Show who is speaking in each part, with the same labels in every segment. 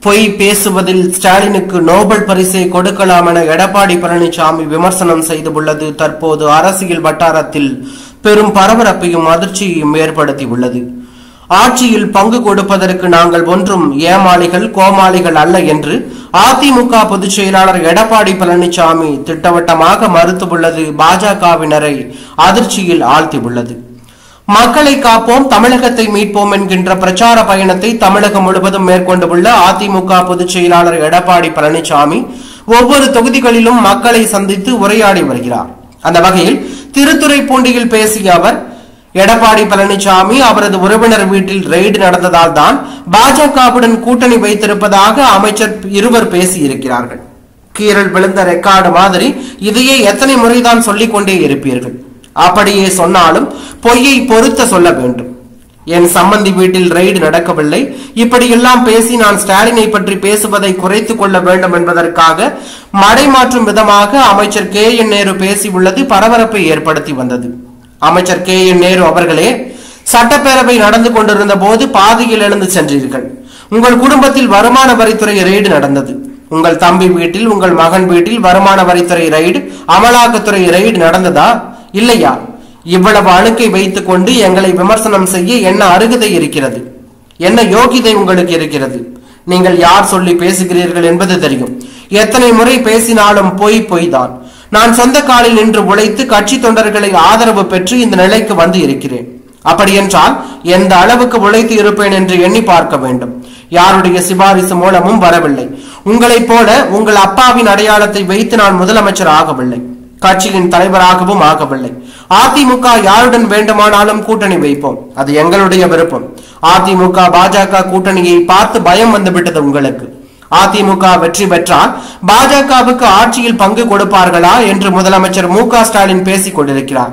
Speaker 1: பொய் பேசுவதில் ஸ்டாலினுக்கு நோபல் பரிசை கொடுக்கலாம் என எடப்பாடி பழனிசாமி விமர்சனம் செய்துள்ளது தற்போது அரசியல் வட்டாரத்தில் பெரும் பரபரப்பையும் அதிர்ச்சியையும் ஏற்படுத்தியுள்ளது. ஆட்சியில் பங்கு கொடுப்பதற்கு நாங்கள் ஒன்றும் ஏமாளிகள் கோமாளிகள் அல்ல என்று அதிமுக பொதுச் செயலாளர் எடப்பாடி பழனிசாமி திட்டவட்டமாக மறுத்துள்ளது பாஜகவினரை அதிர்ச்சியில் ஆழ்த்தியுள்ளது. மக்களை காப்போம், தமிழகத்தை மீட்போம் என்கின்ற பிரச்சார பயணத்தை தமிழகம் முழுவதும் மேற்கொண்டுள்ள அதிமுக பொதுச் செயலாளர் எடப்பாடி பழனிசாமி ஒவ்வொரு தொகுதிகளிலும் மக்களை சந்தித்து உரையாடி வருகிறார். அந்த வகையில் திருத்துறைப்பூண்டியில் பேசிய அவர், எடப்பாடி பழனிசாமி அவரது உறவினர் வீட்டில் ரெய்டு நடந்ததால் தான் பாஜகவுடன் கூட்டணி வைத்திருப்பதாக அமைச்சர் இருவர் பேசியிருக்கிறார்கள். கீரல் விழுந்த ரெக்கார்டு மாதிரி இதையே எத்தனை முறைதான் சொல்லிக் கொண்டே இருப்பீர்கள்? அப்படியே சொன்னாலும் பொய்யை பொறுத்த சொல்ல வேண்டும். என் சம்பந்தி வீட்டில் ரெய்டு நடக்கவில்லை, இப்படியெல்லாம் பேசி நான் ஸ்டாலினை பற்றி பேசுவதை குறைத்துக் கொள்ள வேண்டும் என்பதற்காக மடைமாற்றும் விதமாக அமைச்சர் KN நேரு பேசியுள்ளது பரபரப்பை ஏற்படுத்தி வந்தது. அமைச்சர் KN நேரு அவர்களே, சட்டப்பேரவை நடந்து கொண்டிருந்த போது பாதியில் எழுந்து சென்றீர்கள். உங்கள் குடும்பத்தில் வருமான வரித்துறை ரெய்டு நடந்தது. உங்கள் தம்பி வீட்டில், உங்கள் மகன் வீட்டில் வருமான வரித்துறை ரெய்டு, அமலாக்கத்துறை ரெய்டு நடந்ததா இல்லையா? இவ்வளவு அணுக்கை வைத்துக் கொண்டு எங்களை விமர்சனம் செய்ய என்ன அருகதை இருக்கிறது? என்ன யோகிதை உங்களுக்கு இருக்கிறது? நீங்கள் யார் சொல்லி பேசுகிறீர்கள் என்பது தெரியும். எத்தனை முறை பேசினாலும் பொய் தான். நான் சொந்த காலில் நின்று உழைத்து கட்சி தொண்டர்களை ஆதரவு பெற்று இந்த நிலைக்கு வந்து இருக்கிறேன். அப்படியென்றால் எந்த அளவுக்கு உழைத்து இருப்பேன் என்று எண்ணி பார்க்க வேண்டும். யாருடைய சிபாரிசு மூலமும் வரவில்லை. உங்களைப் போல உங்கள் அப்பாவின் அடையாளத்தை வைத்து நான் முதலமைச்சர் ஆகவில்லை, கட்சியின் தலைவராகவும் ஆகவில்லை. அதிமுக யாருடன் வேண்டுமானாலும் கூட்டணி வைப்போம், அது எங்களுடைய விருப்பம். அதிமுக பாஜக கூட்டணியை பார்த்து பயம் வந்துவிட்டது உங்களுக்கு. அதிமுக வெற்றி பெற்றால் பாஜகவுக்கு ஆட்சியில் பங்கு கொடுப்பார்களா என்று முதலமைச்சர் MK ஸ்டாலின் பேசிக் கொண்டிருக்கிறார்.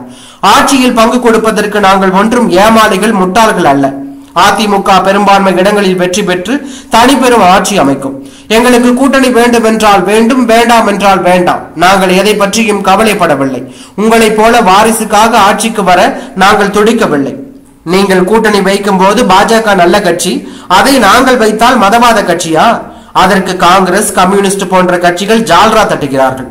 Speaker 1: ஆட்சியில் பங்கு கொடுப்பதற்கு நாங்கள் ஒன்றும் ஏமாளிகள் முட்டாள்கள் அல்ல. அதிமுக பெரும்பான்மை இடங்களில் வெற்றி பெற்று தனிப்பெரும் ஆட்சி அமைக்கும். எங்களுக்கு கூட்டணி வேண்டும் என்றால் வேண்டும், வேண்டாம் என்றால் வேண்டாம். நாங்கள் எதை பற்றியும் கவலைப்படவில்லை. உங்களைப் போல வாரிசுக்காக ஆட்சிக்கு வர நாங்கள் துடிக்கவில்லை. நீங்கள் கூட்டணி வைக்கும் போது பாஜக நல்ல கட்சி, அதை நாங்கள் வைத்தால் மதவாத கட்சியா? அதற்கு காங்கிரஸ், கம்யூனிஸ்ட் போன்ற கட்சிகள் ஜால்ரா தட்டுகிறார்கள்.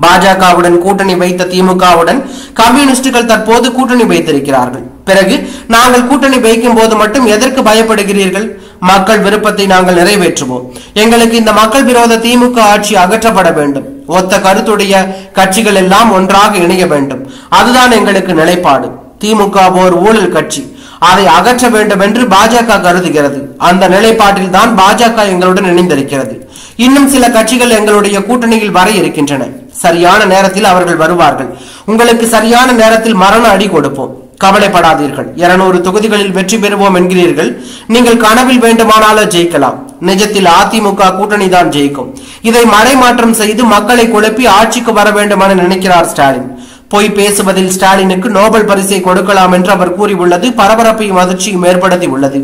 Speaker 1: பாஜகவுடன் கூட்டணி வைத்த திமுகவுடன் கம்யூனிஸ்டுகள் தற்போது கூட்டணி வைத்திருக்கிறார்கள். பிறகு நாங்கள் கூட்டணி வைக்கும் போது மட்டும் எதற்கு பயப்படுகிறீர்கள்? மக்கள் விருப்பத்தை நாங்கள் நிறைவேற்றுவோம். எங்களுக்கு இந்த மக்கள் விரோத திமுக ஆட்சி அகற்றப்பட வேண்டும். ஒத்த கருத்துடைய கட்சிகள் எல்லாம் ஒன்றாக இணைய வேண்டும். அதுதான் எங்களுக்கு நிலைப்பாடு. திமுக ஓர் ஊழல் கட்சி, அதை அகற்ற வேண்டும் என்று பாஜக கருதுகிறது. அந்த நிலைப்பாட்டில் தான் பாஜக எங்களுடன் இணைந்திருக்கிறது. இன்னும் சில கட்சிகள் எங்களுடைய கூட்டணியில் வர இருக்கின்றன. சரியான நேரத்தில் அவர்கள் வருவார்கள். உங்களுக்கு சரியான நேரத்தில் மரண அடி கொடுப்போம். கவலைப்படாதீர்கள். 200 தொகுதிகளில் வெற்றி பெறுவோம் என்கிறீர்கள். நீங்கள் கனவில் வேண்டுமானாலும் ஜெயிக்கலாம். நிஜத்தில் அதிமுக கூட்டணி தான் ஜெயிக்கும். இதை மடைமாற்றம் செய்து மக்களை குழப்பி ஆட்சிக்கு வர வேண்டும் என நினைக்கிறார் ஸ்டாலின். பொய் பேசுவதில் ஸ்டாலினுக்கு நோபல் பரிசை கொடுக்கலாம் என்று அவர் கூறியுள்ளது பரபரப்பையும் அதிர்ச்சியும் ஏற்படுத்தி உள்ளது.